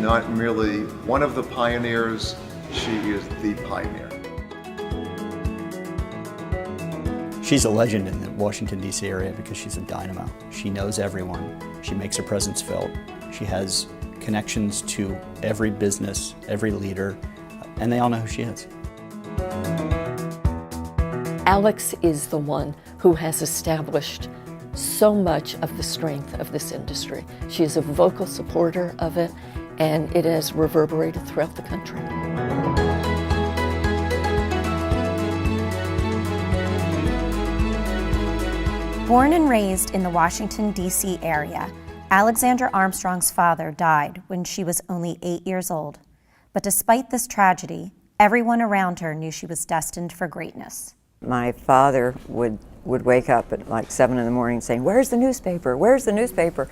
not merely one of the pioneers, she is the pioneer. She's a legend in the Washington, D.C. area because she's a dynamo. She knows everyone. She makes her presence felt. She has connections to every business, every leader, and they all know who she is. Alex is the one who has established so much of the strength of this industry. She is a vocal supporter of it, and it has reverberated throughout the country. Born and raised in the Washington, D.C. area, Alexandra Armstrong's father died when she was only 8 years old. But despite this tragedy, everyone around her knew she was destined for greatness. My father would wake up at like 7 in the morning saying, "Where's the newspaper? Where's the newspaper?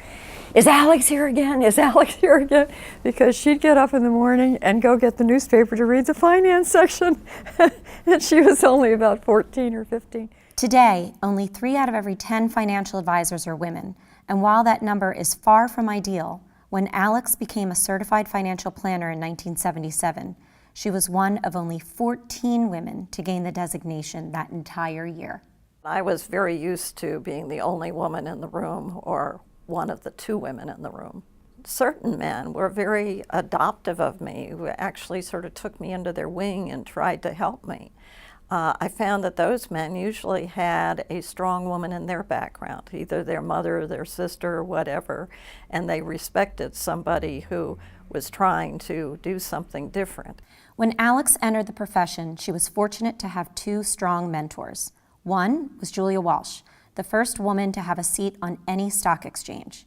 Is Alex here again? Is Alex here again?" Because she'd get up in the morning and go get the newspaper to read the finance section. And she was only about 14 or 15. Today, only 3 out of every 10 financial advisors are women. And while that number is far from ideal, when Alex became a certified financial planner in 1977, she was one of only 14 women to gain the designation that entire year. I was very used to being the only woman in the room or one of the 2 women in the room. Certain men were very adoptive of me, who actually sort of took me under their wing and tried to help me. I found that those men usually had a strong woman in their background, either their mother or their sister or whatever, and they respected somebody who was trying to do something different. When Alex entered the profession, she was fortunate to have 2 strong mentors. One was Julia Walsh, the first woman to have a seat on any stock exchange.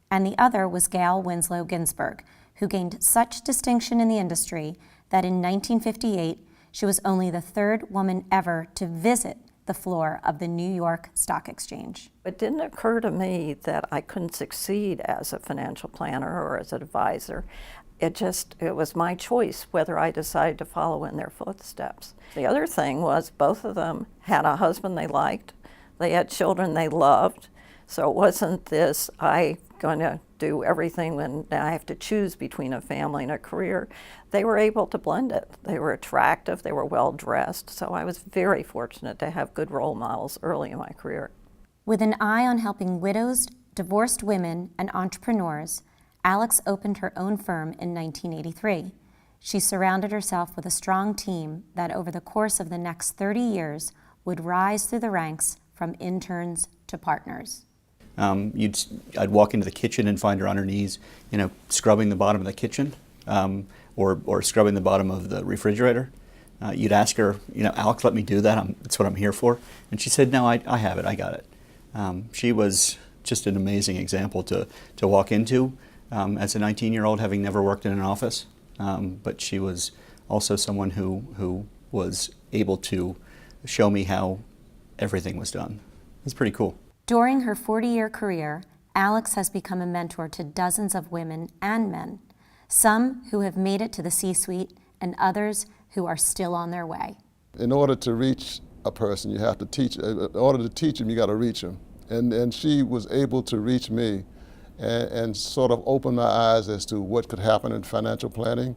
And the other was Gail Winslow Ginsburg, who gained such distinction in the industry that in 1958, she was only the 3rd woman ever to visit the floor of the New York Stock Exchange. It didn't occur to me that I couldn't succeed as a financial planner or as an advisor. It was my choice whether I decided to follow in their footsteps. The other thing was both of them had a husband they liked, they had children they loved, so it wasn't this, I'm going to do everything when I have to choose between a family and a career. They were able to blend it. They were attractive, they were well dressed, so I was very fortunate to have good role models early in my career. With an eye on helping widows, divorced women, and entrepreneurs, Alex opened her own firm in 1983. She surrounded herself with a strong team that over the course of the next 30 years would rise through the ranks from interns to partners. I'd walk into the kitchen and find her on her knees, scrubbing the bottom of the kitchen or scrubbing the bottom of the refrigerator. You'd ask her, "Alex, let me do that. That's what I'm here for." And she said, "No, I have it. I got it." She was just an amazing example to walk into as a 19-year-old, having never worked in an office. But she was also someone who was able to show me how everything was done. It's pretty cool. During her 40-year career, Alex has become a mentor to dozens of women and men, some who have made it to the C-suite and others who are still on their way. In order to reach a person, you have to teach. In order to teach them, you got to reach them. And she was able to reach me and sort of open my eyes as to what could happen in financial planning.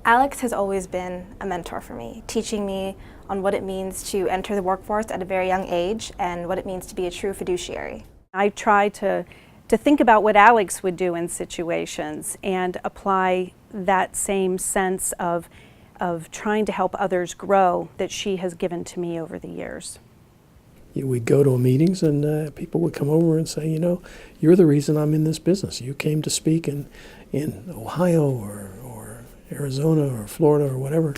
Alex has always been a mentor for me, teaching me on what it means to enter the workforce at a very young age and what it means to be a true fiduciary. I try to think about what Alex would do in situations and apply that same sense of trying to help others grow that she has given to me over the years. We'd go to meetings and people would come over and say, "You're the reason I'm in this business. You came to speak in Ohio or Arizona or Florida or whatever,"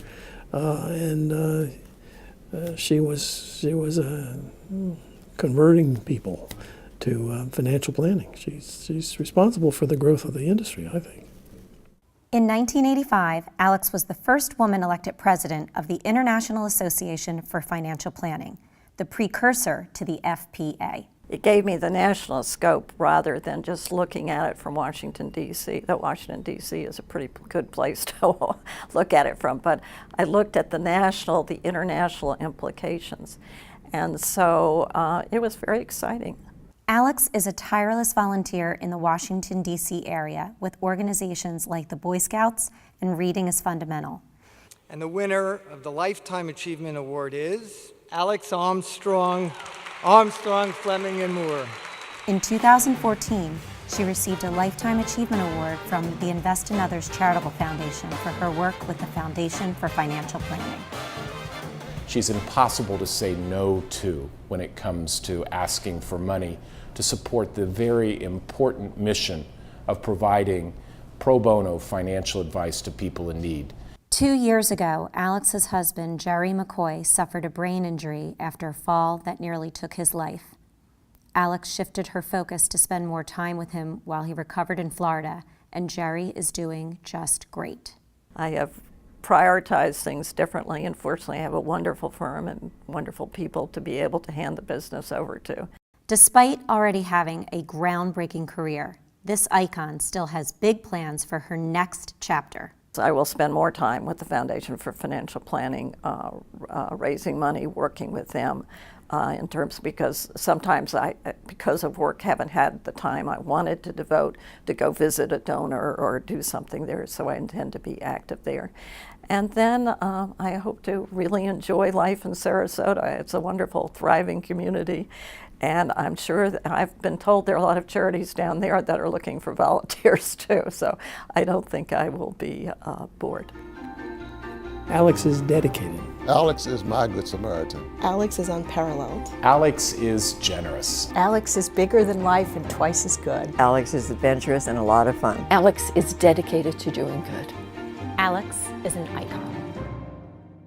she was converting people to financial planning. She's responsible for the growth of the industry, I think. In 1985, Alex was the first woman elected president of the International Association for Financial Planning, the precursor to the FPA. It gave me the national scope rather than just looking at it from Washington, D.C. Though Washington, D.C. is a pretty good place to look at it from. But I looked at the national, the international implications. And so it was very exciting. Alex is a tireless volunteer in the Washington, D.C. area with organizations like the Boy Scouts and Reading is Fundamental. And the winner of the Lifetime Achievement Award is Alex Armstrong, Fleming, and Moore. In 2014, she received a Lifetime Achievement Award from the Invest in Others Charitable Foundation for her work with the Foundation for Financial Planning. She's impossible to say no to when it comes to asking for money to support the very important mission of providing pro bono financial advice to people in need. 2 years ago, Alex's husband, Jerry McCoy, suffered a brain injury after a fall that nearly took his life. Alex shifted her focus to spend more time with him while he recovered in Florida, and Jerry is doing just great. I have prioritized things differently, and fortunately I have a wonderful firm and wonderful people to be able to hand the business over to. Despite already having a groundbreaking career, this icon still has big plans for her next chapter. I will spend more time with the Foundation for Financial Planning, raising money, working with them in terms, because sometimes I, because of work, haven't had the time I wanted to devote to go visit a donor or do something there, so I intend to be active there. And then I hope to really enjoy life in Sarasota. It's a wonderful, thriving community. And I'm sure that I've been told there are a lot of charities down there that are looking for volunteers too, so I don't think I will be bored. Alex is dedicated. Alex is my Good Samaritan. Alex is unparalleled. Alex is generous. Alex is bigger than life and twice as good. Alex is adventurous and a lot of fun. Alex is dedicated to doing good. Alex is an icon.